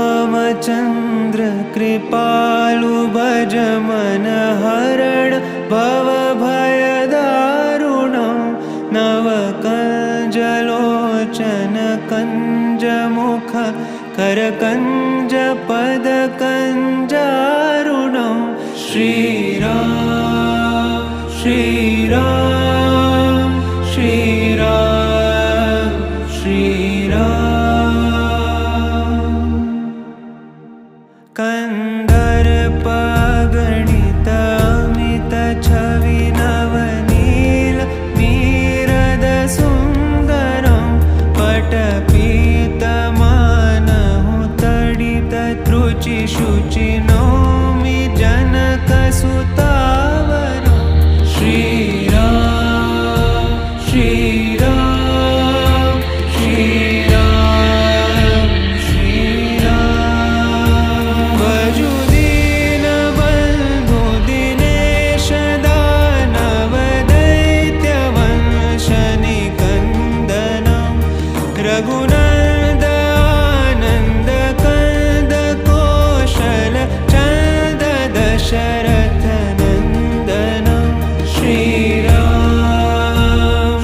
श्रीरामचन्द्र कृपालु भज मन हरण भव भयदारुणं नवकञ्जलोचन कञ्जमुख करकञ्ज पदकञ्जारुणं श्रीराम श्रीराम श्रीराम श्रीराम कन्दर्पगणित अमित छवि नवनील नीरद सुन्दरं पटपीतमानहु तडित त्रुचि शुचि नौमि जनकसुतावरं श्रीराम श्रीराम श्रीराम श्रीराम भजु दीनबन्धु दिनेश दानव दैत्यवंशनिकन्दनं रघुनन्द आनन्द कंद कौशल चन्द दशरथ नन्दनं श्रीराम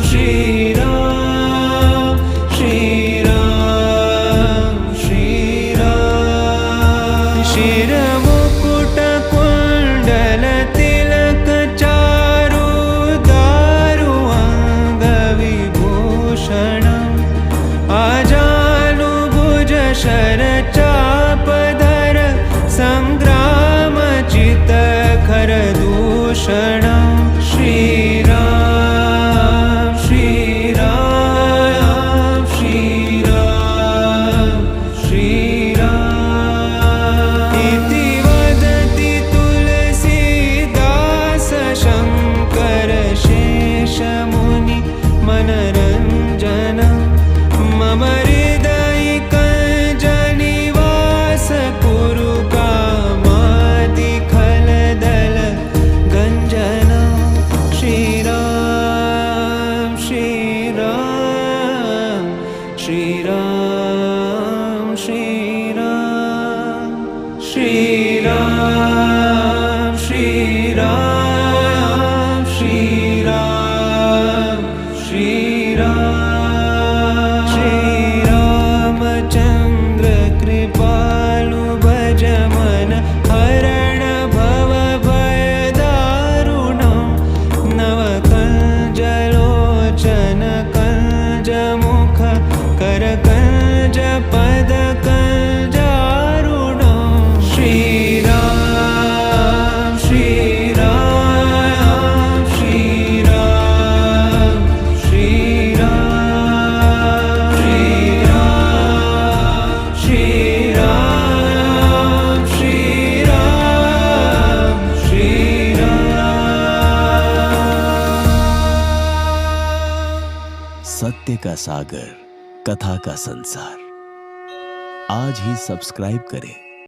श्रीराम श्रीराम श्रीराम शिरमुकुट कुण्डल तिलक चारु दारु अङ्गविभूषणम् आजानुभुज शरचापधर सङ्ग्रामचित खरदूषणं श्रीराम श्रीराम श्रीराम श्रीराम इति वदति तुलसीदास शङ्कर शेषमुनि मनरञ्जनं मम हृदयिकञ्जनिवास कुरु कामादिखलदल गञ्जनं श्रीराम श्रीराम श्रीराम श्रीराम श्रीराम श्रीराम श्रीराम श्रीराम श्रीरामचन्द्र कृपालु भज मन हरण भव भयदारुणं नवकञ्जलोचन कञ्जमुख करकञ्ज पदकञ्जारुणं श्रीराम श्रीराम श्रीराम श्रीराम श्रीराम श्रीराम श्रीराम श्रीराम सत्य का सागर, कथा का संसार। आज ही सब्सक्राइब करें।